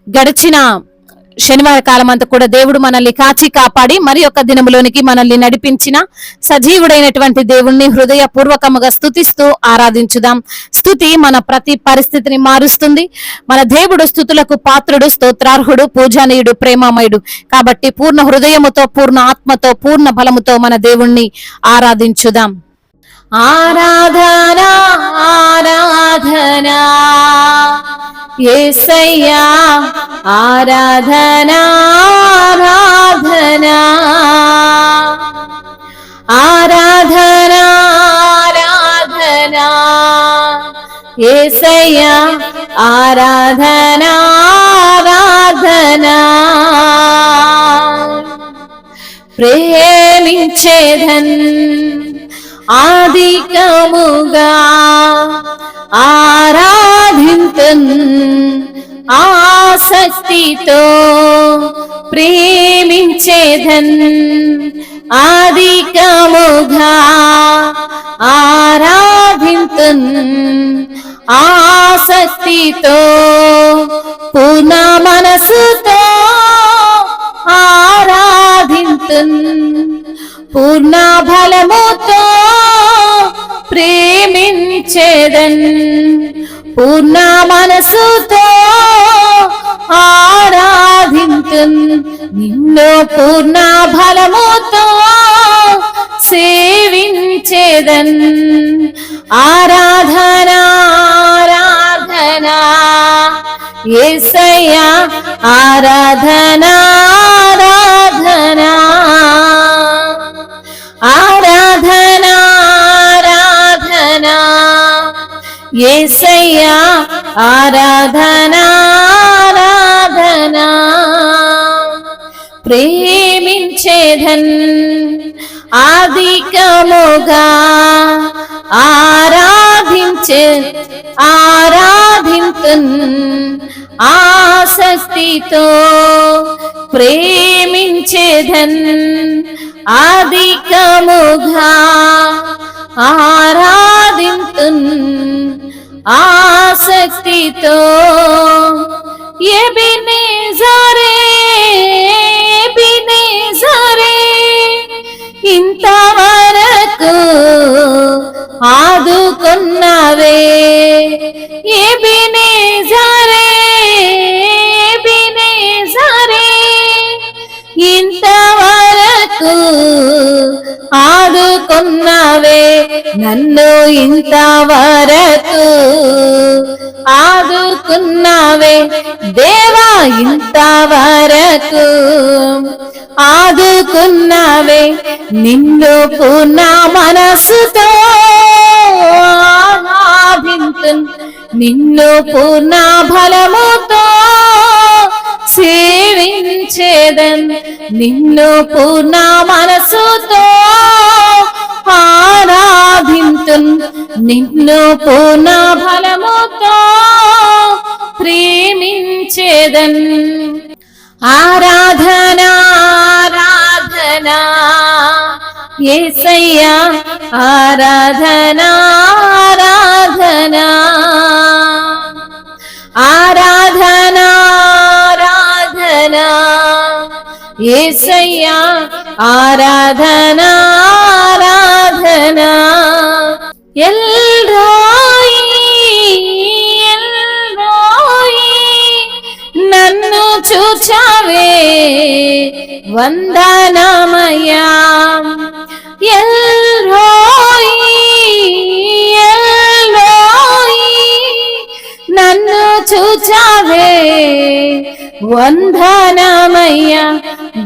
గడిచిన శనివార కాలం అంతా కూడా దేవుడు మనల్ని కాచి కాపాడి మరి ఒక దినములోనికి మనల్ని నడిపించిన సజీవుడైనటువంటి దేవుణ్ణి హృదయపూర్వకముగా స్తుతిస్తూ ఆరాధించుదాం. స్తుతి మన ప్రతి పరిస్థితిని మారుస్తుంది. మన దేవుడు స్తుతులకు పాత్రుడు, స్తోత్రార్హుడు, పూజనీయుడు, ప్రేమమయుడు. కాబట్టి పూర్ణ హృదయముతో, పూర్ణ ఆత్మతో, పూర్ణ బలముతో మన దేవుణ్ణి ఆరాధించుదాం. ఆరాధనా ఆరాధనా యేసయ్యా, ఆరాధనా ఆరాధనా ఆరాధనా ఆరాధనా యేసయ్యా, ఆరాధనా ఆరాధనా ప్రేమించేదన్ ఆదికముగా ఆరాధింతున్ ఆసక్తితో ప్రేమించేదన్ ఆదికముగా ఆరాధింతున్ ఆసక్తితో పూర్ణ మనసుతో ఆరాధింతున్ పూర్ణ బలముతో ప్రేమించేదన్ పూర్ణ మనసుతో ఆరాధింతున్ నిన్ను పూర్ణ బలముతో సేవించేదన్ ఆరాధనా ఆరాధనా యేసయ్యా, ఆరాధనా ఆరాధనా ఆరాధనా ఆరాధనా యేసయ్యా, ఆరాధనా ఆరాధనా ప్రేమించేదన్ ఆదికముగా ఆరాధింతున్ ఆసక్తితో ప్రేమించేదన్ ఆదికముగా ఆరాధింతున్ ఆసక్తితో ఎబెనెజరే ఎబెనెజరే ఇంతవరకు ఆదుకున్నావే ఎబెనెజరే ఎబెనెజరే ఇంతవరకు ఆదుకున్నావే నన్ను ఇంతవరకు ఆదుకున్నావే దేవా ఇంతవరకు ఆదుకున్నావే నిన్ను పూర్ణ మనసుతో ఆరాధింతున్ నిన్ను పూర్ణ బలముతో సేవించేదన్ నిన్ను పూర్ణ మనసుతో ఆరాధింతున్ నిన్ను పూర్ణ బలముతో ప్రేమించేదన్ ఆరాధనా ఆరాధనా యేసయ్యా, ఆరాధనా ఆరాధనా ఆరాధనా ఆరాధనా యేసయ్యా, ఆరాధనా ఆరాధనా ఎల్రోయి ఎల్రోయి నన్ను చూచావే వందనమయ్యా ఎల్రోయి ఎల్రోయి నన్ను చూచావే వందనమయ్యా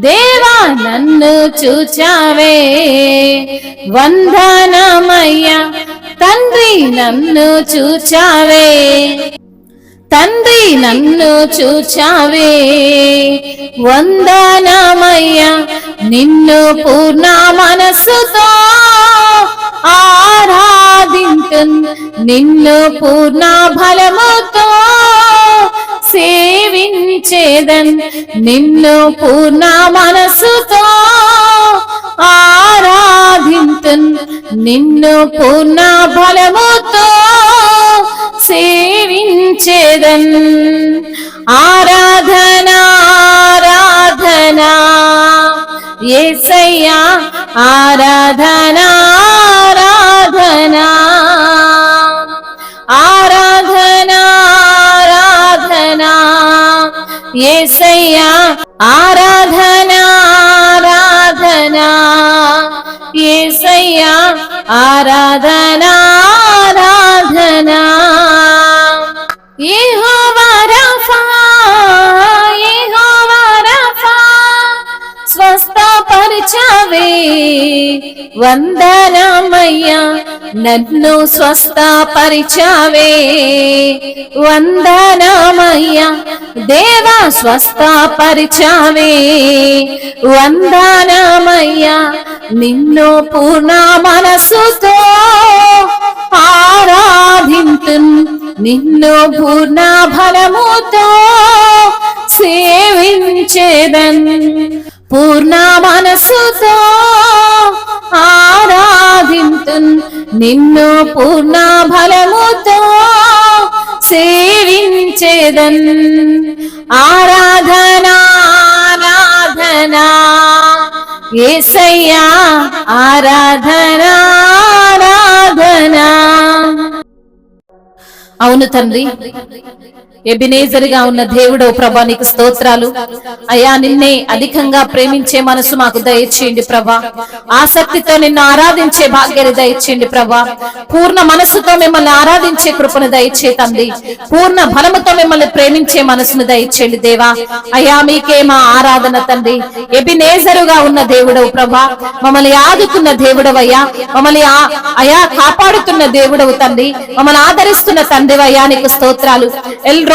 దేవా నన్ను చూచావే వందనమయ్యా తండ్రి నన్ను చూచావే తండ్రి నన్ను చూచావే వందనమయ్యా నిన్ను పూర్ణ మనసుతో ఆరాధింతున్ నిన్ను పూర్ణ బలముతో సేవించేదన్ నిన్ను పూర్ణ మనసుతో ఆరాధింతున్ నిన్ను పూర్ణ బలముతో సేవించేదన్ ఆరాధనా ఆరాధనా యేసయ్యా ఆరాధనా ఆరాధనా ఆరాధనా ఆరాధనా యేసయ్యా ఆరాధనా ఆరాధనా యేసయ్యా ఆరాధనా ఆరాధనా యెహోవా రఫా యెహోవా రఫా స్వస్థపరిచావే వందనమయ్యా నన్ను స్వస్థపరిచావే వందనమయ్యా దేవా స్వస్థపరిచావే వందనమయ్యా నిన్ను పూర్ణ మనసుతో ఆరాధింతున్ నిన్ను పూర్ణ బలముతో సేవించేదన్ పూర్ణ మనసుతో ఆరాధింతున్ నిన్ను పూర్ణ బలముతో సేవించేదన్ ఆరాధనా ఆరాధనా యేసయ్యా ఆరాధనా ఆరాధనా. అవును తండ్రి, ఎబినేజరుగా ఉన్న దేవుడో ప్రభా నీకు స్తోత్రాలు అయ్యా. నిన్నే అధికంగా ప్రేమించే మనసు మాకు దయచేయండి ప్రభా. ఆసక్తితో నిన్ను ఆరాధించే భాగ్యాన్ని దయచేయండి ప్రభా. పూర్ణ మనసుతో మిమ్మల్ని ఆరాధించే కృపను దయచే తండ్రి. పూర్ణ బలముతో మిమ్మల్ని ప్రేమించే మనసును దయచేయండి దేవా. అయ్యా మీకే మా ఆరాధన తండ్రి. ఎబినేజరుగా ఉన్న దేవుడవు ప్రభా, మమ్మల్ని ఆదుకున్న దేవుడవయ్యా, మమ్మల్ని అయా కాపాడుతున్న దేవుడవు తండ్రి, మమ్మల్ని ఆదరిస్తున్న తండ్రి అయ్యా నీకు స్తోత్రాలు.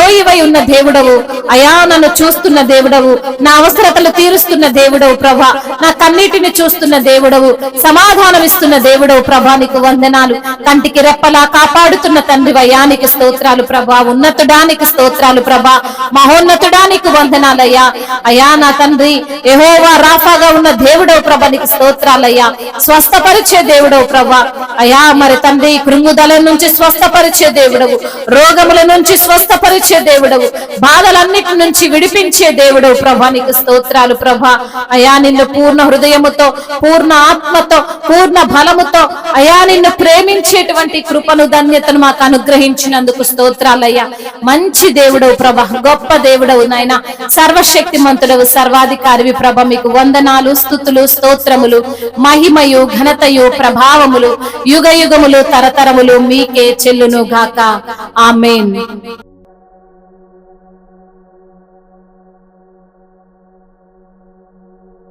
రోయివై ఉన్న దేవుడవు అయా, నన్ను చూస్తున్న దేవుడవు, నా అవసరతలు తీరుస్తున్న దేవుడవు ప్రభా, నా కన్నీటిని చూస్తున్న దేవుడవు, సమాధానం ఇస్తున్న దేవుడవు ప్రభా నీకు వందనాలు. కంటికి రెప్పలా కాపాడుతున్న తండ్రి వయానికి స్తోత్రాలు ప్రభా. ఉన్నతుడానికి స్తోత్రాలు ప్రభా, మహోన్నతుడానికి వందనాలయ్యా. అయా నా తండ్రి యెహోవా రాఫాగా ఉన్న దేవుడవు ప్రభా నీకు స్తోత్రాలయ్యా. స్వస్థపరిచే దేవుడవు ప్రభా అయా. మరి తండ్రి కృంగుదల నుంచి స్వస్థపరిచే దేవుడవు, రోగముల నుంచి స్వస్థపరిచే దేవుడవు, బాధలన్నిటి నుంచి విడిపించే దేవుడవు ప్రభా నీకు స్తోత్రాలు ప్రభా. అయా నిన్ను పూర్ణ హృదయముతో, పూర్ణ ఆత్మతో, పూర్ణ బలముతో అయా నిన్ను ప్రేమించేటువంటి కృపను ధన్యతను మాకు అనుగ్రహించినందుకు స్తోత్రాలయ్యా. మంచి దేవుడవు ప్రభా, గొప్ప దేవుడవు నాయన, సర్వశక్తిమంతుడవు, సర్వాధికారివి ప్రభ. మీకు వందనాలు, స్తుతులు, స్తోత్రములు, మహిమయు, ఘనతయు, ప్రభావములు యుగ యుగములు తరతరములు మీకే చెల్లును గాక. ఆమేన్.